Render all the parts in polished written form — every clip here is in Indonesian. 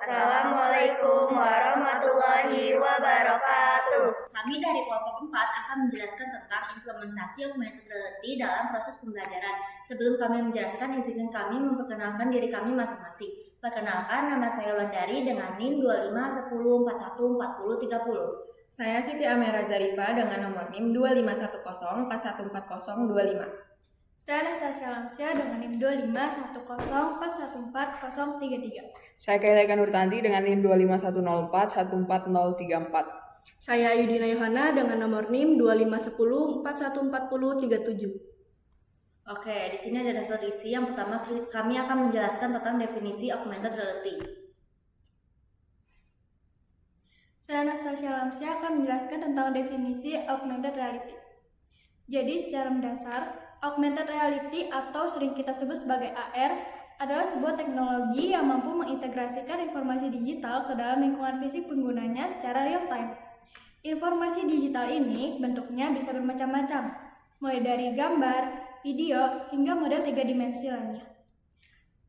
Assalamualaikum warahmatullahi wabarakatuh. Kami dari kelompok 4 akan menjelaskan tentang implementasi augmented reality dalam proses pembelajaran. Sebelum kami menjelaskan, izinkan kami memperkenalkan diri kami masing-masing. Perkenalkan, nama saya Wulandari dengan NIM 2510414030. Saya Siti Amera Zarifa dengan nomor NIM 2510414025. Saya Anastasia Lamsia dengan NIM 2510414033. Saya Kaila Nurtanti dengan NIM 25104-14034. Saya Yudina Yohana dengan nomor NIM 2510414037. Oke, di sini ada definisi. Yang pertama, kami akan menjelaskan tentang definisi augmented reality. Saya Anastasia Lamsia akan menjelaskan tentang definisi augmented reality. Jadi secara mendasar, augmented reality atau sering kita sebut sebagai AR adalah sebuah teknologi yang mampu mengintegrasikan informasi digital ke dalam lingkungan fisik penggunanya secara real time. Informasi digital ini bentuknya bisa bermacam-macam, mulai dari gambar, video, hingga model 3 dimensi lainnya.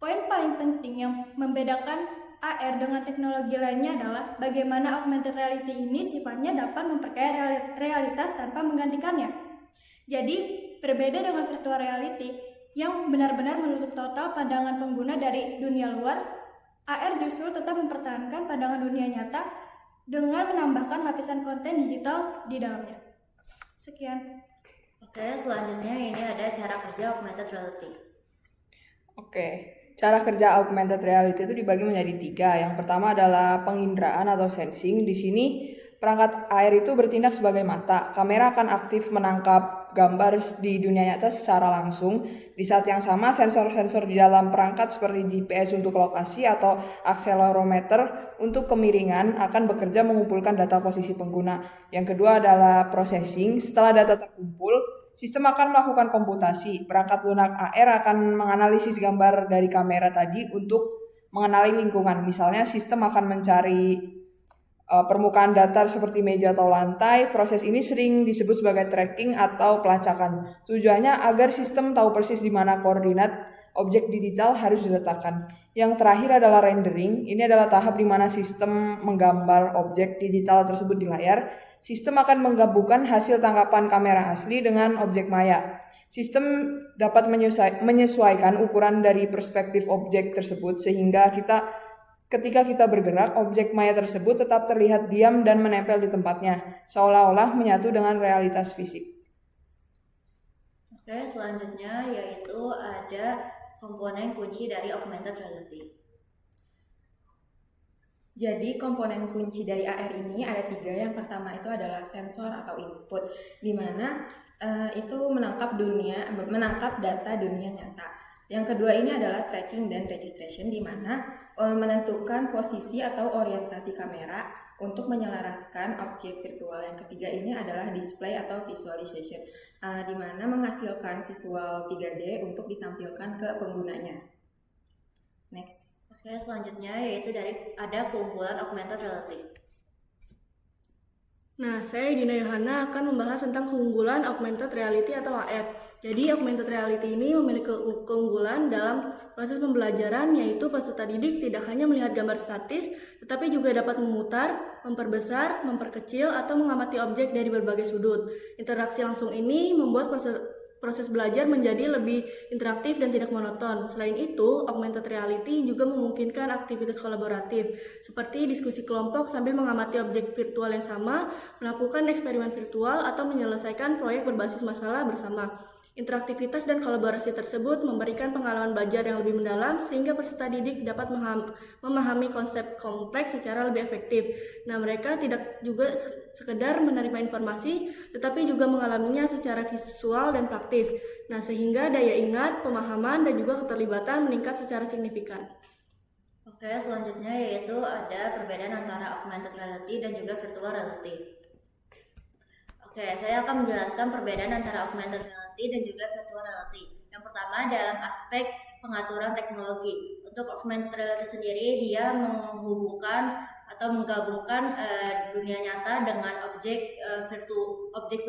Poin paling penting yang membedakan AR dengan teknologi lainnya adalah bagaimana augmented reality ini sifatnya dapat memperkaya realitas tanpa menggantikannya. Jadi, berbeda dengan virtual reality yang benar-benar menutup total pandangan pengguna dari dunia luar, AR justru tetap mempertahankan pandangan dunia nyata dengan menambahkan lapisan konten digital di dalamnya. Sekian. Oke, selanjutnya ini ada cara kerja augmented reality. Oke, cara kerja augmented reality itu dibagi menjadi 3. Yang pertama adalah penginderaan atau sensing. Di sini perangkat AR itu bertindak sebagai mata. Kamera akan aktif menangkap gambar di dunia nyata secara langsung. Di saat yang sama, sensor-sensor di dalam perangkat seperti GPS untuk lokasi atau akselerometer untuk kemiringan akan bekerja mengumpulkan data posisi pengguna. Yang kedua adalah processing. Setelah data terkumpul, sistem akan melakukan komputasi. Perangkat lunak AR akan menganalisis gambar dari kamera tadi untuk mengenali lingkungan. Misalnya, sistem akan mencari permukaan datar seperti meja atau lantai. Proses ini sering disebut sebagai tracking atau pelacakan. Tujuannya agar sistem tahu persis di mana koordinat objek digital harus diletakkan. Yang terakhir adalah rendering. Ini adalah tahap di mana sistem menggambar objek digital tersebut di layar. Sistem akan menggabungkan hasil tangkapan kamera asli dengan objek maya. Sistem dapat menyesuaikan ukuran dari perspektif objek tersebut sehingga ketika kita bergerak, objek maya tersebut tetap terlihat diam dan menempel di tempatnya, seolah-olah menyatu dengan realitas fisik. Oke, selanjutnya yaitu ada komponen kunci dari augmented reality. Jadi komponen kunci dari AR ini ada 3. Yang pertama itu adalah sensor atau input, di mana itu menangkap data dunia nyata. Yang kedua ini adalah tracking dan registration, di mana menentukan posisi atau orientasi kamera untuk menyelaraskan objek virtual. Yang ketiga ini adalah display atau visualization, di mana menghasilkan visual 3D untuk ditampilkan ke penggunanya. Next. Oke, selanjutnya yaitu ada keunggulan augmented reality. Nah, saya Yudina Yohana akan membahas tentang keunggulan augmented reality atau AR. Jadi, augmented reality ini memiliki keunggulan dalam proses pembelajaran, yaitu peserta didik tidak hanya melihat gambar statis, tetapi juga dapat memutar, memperbesar, memperkecil, atau mengamati objek dari berbagai sudut. Interaksi langsung ini membuat proses belajar menjadi lebih interaktif dan tidak monoton. Selain itu, augmented reality juga memungkinkan aktivitas kolaboratif, seperti diskusi kelompok sambil mengamati objek virtual yang sama, melakukan eksperimen virtual, atau menyelesaikan proyek berbasis masalah bersama. Interaktivitas dan kolaborasi tersebut memberikan pengalaman belajar yang lebih mendalam sehingga peserta didik dapat memahami konsep kompleks secara lebih efektif. Nah, mereka tidak juga sekedar menerima informasi, tetapi juga mengalaminya secara visual dan praktis. Nah, sehingga daya ingat, pemahaman, dan juga keterlibatan meningkat secara signifikan. Oke, selanjutnya yaitu ada perbedaan antara augmented reality dan juga virtual reality. Oke, saya akan menjelaskan perbedaan antara augmented reality dan juga virtual reality. Yang pertama dalam aspek pengaturan teknologi. Untuk augmented reality sendiri, dia menghubungkan atau menggabungkan dunia nyata dengan objek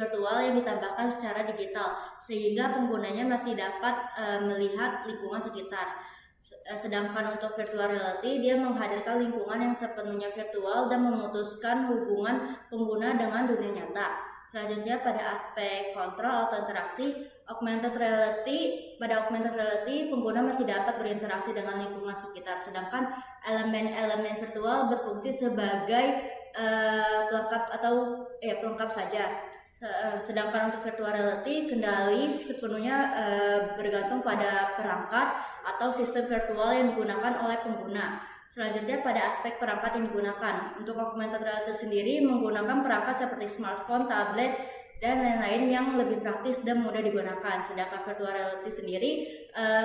virtual yang ditambahkan secara digital, sehingga penggunanya masih dapat melihat lingkungan sekitar. Sedangkan untuk virtual reality, dia menghadirkan lingkungan yang sepenuhnya virtual dan memutuskan hubungan pengguna dengan dunia nyata. Selanjutnya pada aspek kontrol atau interaksi, pada augmented reality pengguna masih dapat berinteraksi dengan lingkungan sekitar, sedangkan elemen-elemen virtual berfungsi sebagai pelengkap saja. Sedangkan untuk virtual reality, kendali sepenuhnya bergantung pada perangkat atau sistem virtual yang digunakan oleh pengguna. Selanjutnya pada aspek perangkat yang digunakan. Untuk augmented reality sendiri menggunakan perangkat seperti smartphone, tablet, dan lain-lain yang lebih praktis dan mudah digunakan. Sedangkan virtual reality sendiri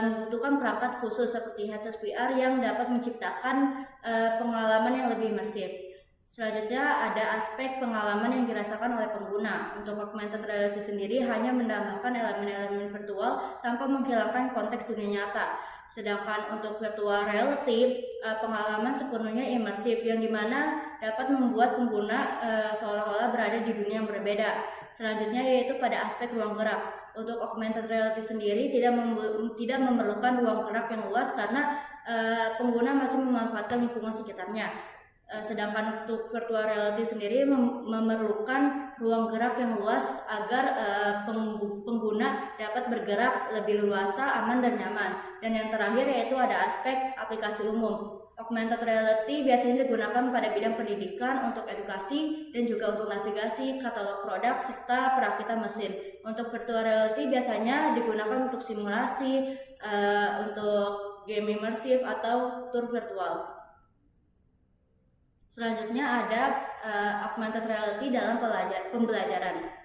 membutuhkan perangkat khusus seperti headset VR yang dapat menciptakan pengalaman yang lebih imersif. Selanjutnya ada aspek pengalaman yang dirasakan oleh pengguna. Untuk augmented reality sendiri hanya menambahkan elemen-elemen virtual tanpa menghilangkan konteks dunia nyata. Sedangkan untuk virtual reality, pengalaman sepenuhnya imersif yang dimana dapat membuat pengguna seolah-olah berada di dunia yang berbeda. Selanjutnya yaitu pada aspek ruang gerak. Untuk augmented reality sendiri tidak memerlukan ruang gerak yang luas karena pengguna masih memanfaatkan lingkungan sekitarnya. Sedangkan untuk virtual reality sendiri memerlukan ruang gerak yang luas agar pengguna dapat bergerak lebih leluasa, aman, dan nyaman. Dan yang terakhir yaitu ada aspek aplikasi umum. Augmented reality biasanya digunakan pada bidang pendidikan, untuk edukasi, dan juga untuk navigasi, katalog produk, serta perakitan mesin. Untuk virtual reality biasanya digunakan untuk simulasi, untuk game imersif, atau tour virtual. Selanjutnya ada augmented reality dalam pembelajaran.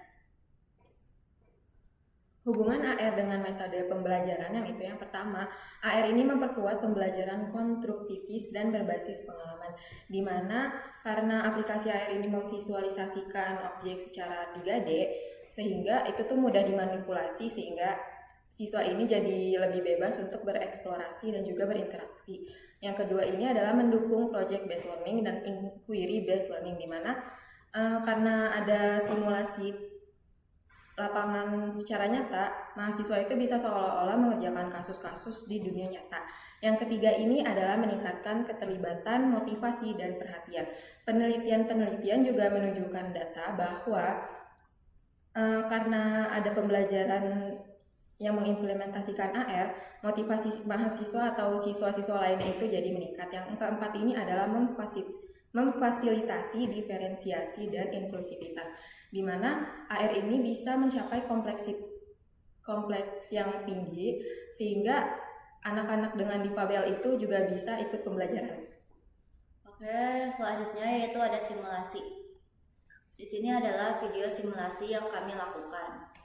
Hubungan AR dengan metode pembelajaran yang itu yang pertama, AR ini memperkuat pembelajaran konstruktivis dan berbasis pengalaman, di mana karena aplikasi AR ini memvisualisasikan objek secara 3D, sehingga itu tuh mudah dimanipulasi sehingga siswa ini jadi lebih bebas untuk bereksplorasi dan juga berinteraksi. Yang kedua ini adalah mendukung project based learning dan inquiry based learning, di mana karena ada simulasi lapangan secara nyata, mahasiswa itu bisa seolah-olah mengerjakan kasus-kasus di dunia nyata. Yang ketiga ini adalah meningkatkan keterlibatan, motivasi, dan perhatian. Penelitian juga menunjukkan data bahwa karena ada pembelajaran yang mengimplementasikan AR, motivasi mahasiswa atau siswa-siswa lainnya itu jadi meningkat. Yang keempat ini adalah memfasilitasi diferensiasi dan inklusivitas, di mana AR ini bisa mencapai kompleks yang tinggi sehingga anak-anak dengan difabel itu juga bisa ikut pembelajaran. Oke, selanjutnya yaitu ada simulasi. Di sini adalah video simulasi yang kami lakukan.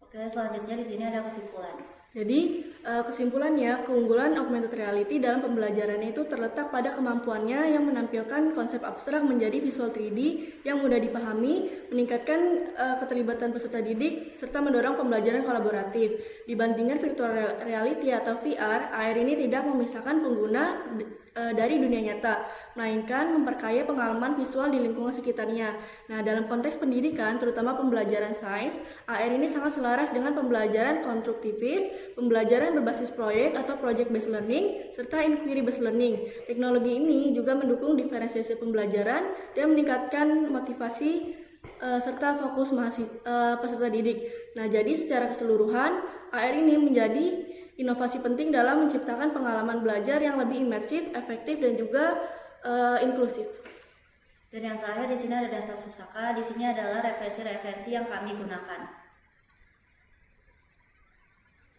Oke, selanjutnya di sini ada kesimpulan. Jadi, kesimpulannya, keunggulan augmented reality dalam pembelajarannya itu terletak pada kemampuannya yang menampilkan konsep abstrak menjadi visual 3D yang mudah dipahami, meningkatkan keterlibatan peserta didik, serta mendorong pembelajaran kolaboratif. Dibandingkan virtual reality atau VR, AR ini tidak memisahkan pengguna dari dunia nyata, melainkan memperkaya pengalaman visual di lingkungan sekitarnya. Nah, dalam konteks pendidikan, terutama pembelajaran sains, AR ini sangat selaras dengan pembelajaran konstruktivis, pembelajaran berbasis proyek atau project based learning, serta inquiry based learning. Teknologi ini juga mendukung diferensiasi pembelajaran dan meningkatkan motivasi serta fokus peserta didik. Nah, jadi secara keseluruhan, AR ini menjadi inovasi penting dalam menciptakan pengalaman belajar yang lebih imersif, efektif, dan juga inklusif. Dan yang terakhir di sini ada daftar pustaka. Di sini adalah referensi-referensi yang kami gunakan.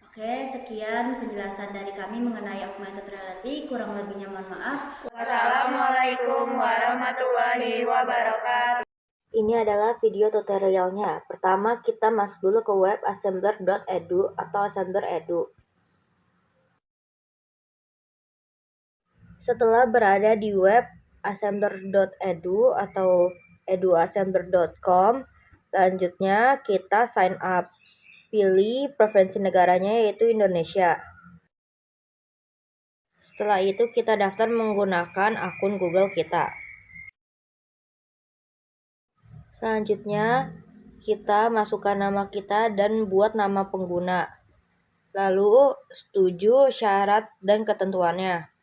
Oke, sekian penjelasan dari kami mengenai augmented reality. Kurang lebihnya mohon maaf. Wassalamualaikum warahmatullahi wabarakatuh. Ini adalah video tutorialnya. Pertama, kita masuk dulu ke web assembler.edu atau assembler.edu. Setelah berada di web assembler.edu atau eduassembler.com, selanjutnya kita sign up. Pilih preferensi negaranya yaitu Indonesia. Setelah itu kita daftar menggunakan akun Google kita. Selanjutnya, kita masukkan nama kita dan buat nama pengguna. Lalu, setuju syarat dan ketentuannya.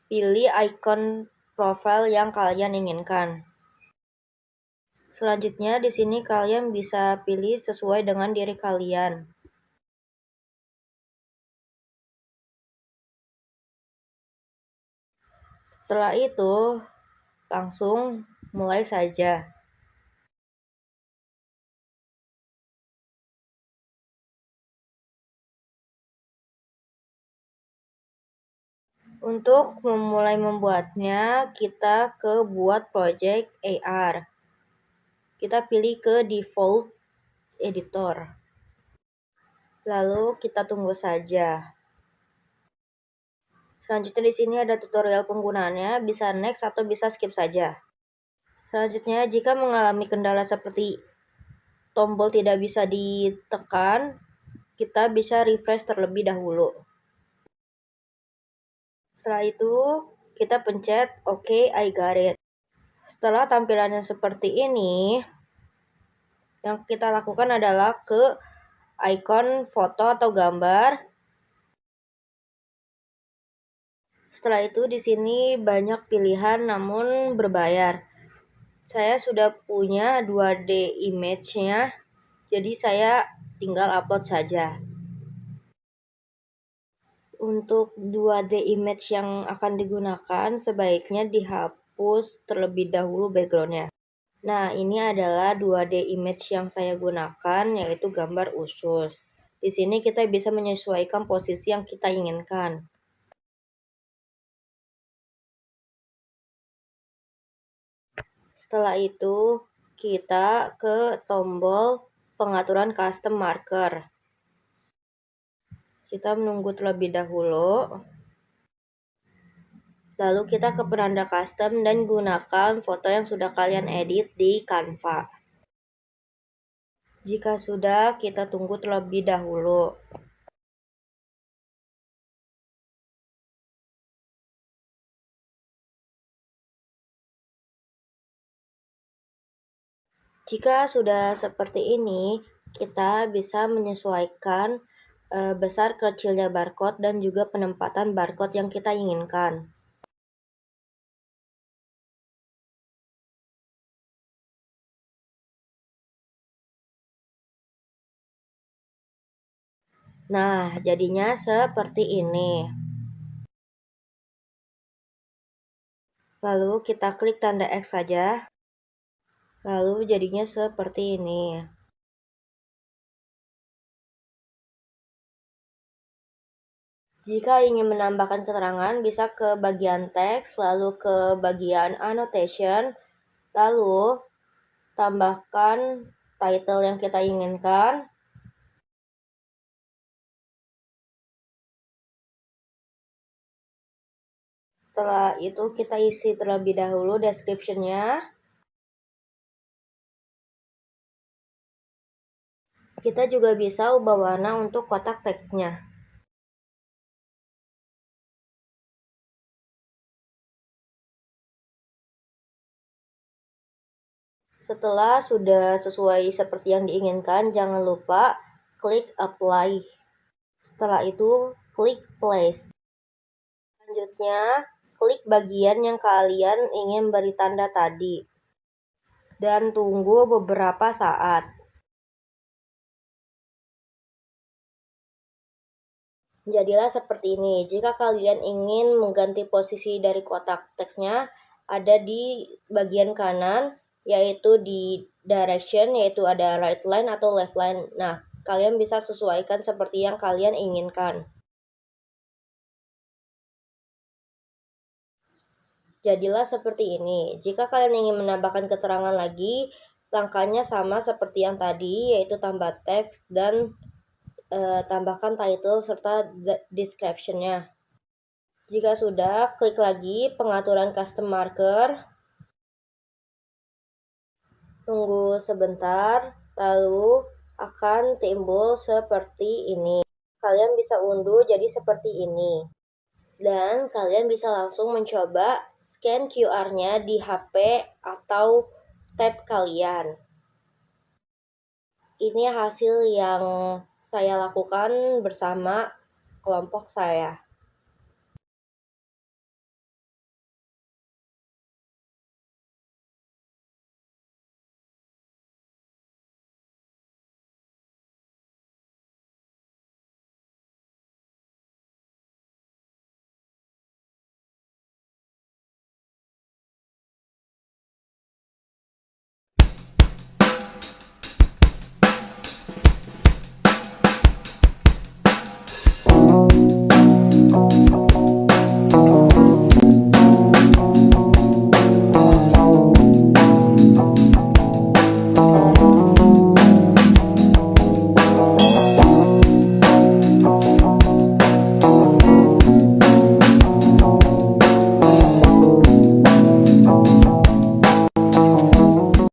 Pilih icon profile yang kalian inginkan. Selanjutnya, di sini kalian bisa pilih sesuai dengan diri kalian. Setelah itu, langsung mulai saja. Untuk memulai membuatnya, kita ke buat project AR. Kita pilih ke default editor. Lalu kita tunggu saja. Selanjutnya di sini ada tutorial penggunaannya, bisa next atau bisa skip saja. Selanjutnya, jika mengalami kendala seperti tombol tidak bisa ditekan, kita bisa refresh terlebih dahulu. Setelah itu, kita pencet OK, I got it. Setelah tampilannya seperti ini, yang kita lakukan adalah ke icon foto atau gambar. Setelah itu di sini banyak pilihan namun berbayar. Saya sudah punya 2D image-nya, jadi saya tinggal upload saja. Untuk 2D image yang akan digunakan, sebaiknya dihapus terlebih dahulu background-nya. Nah, ini adalah 2D image yang saya gunakan, yaitu gambar usus. Di sini kita bisa menyesuaikan posisi yang kita inginkan. Setelah itu, kita ke tombol pengaturan custom marker. Kita menunggu terlebih dahulu. Lalu kita ke penanda custom dan gunakan foto yang sudah kalian edit di Canva. Jika sudah, kita tunggu terlebih dahulu. Jika sudah seperti ini, kita bisa menyesuaikan besar kecilnya barcode dan juga penempatan barcode yang kita inginkan. Nah, jadinya seperti ini. Lalu kita klik tanda X saja. Lalu jadinya seperti ini. Jika ingin menambahkan keterangan, bisa ke bagian teks, lalu ke bagian annotation, lalu tambahkan title yang kita inginkan. Setelah itu kita isi terlebih dahulu description-nya. Kita juga bisa ubah warna untuk kotak teksnya. Setelah sudah sesuai seperti yang diinginkan, jangan lupa klik apply. Setelah itu, klik place. Selanjutnya, klik bagian yang kalian ingin beri tanda tadi. Dan tunggu beberapa saat. Jadilah seperti ini. Jika kalian ingin mengganti posisi dari kotak teksnya, ada di bagian kanan, yaitu di direction, yaitu ada right line atau left line. Nah, kalian bisa sesuaikan seperti yang kalian inginkan. Jadilah seperti ini. Jika kalian ingin menambahkan keterangan lagi, langkahnya sama seperti yang tadi, yaitu tambah teks dan tambahkan title serta description-nya. Jika sudah, klik lagi pengaturan custom marker. Tunggu sebentar, lalu akan timbul seperti ini. Kalian bisa unduh jadi seperti ini. Dan kalian bisa langsung mencoba scan QR-nya di HP atau tab kalian. Ini hasil yang saya lakukan bersama kelompok saya.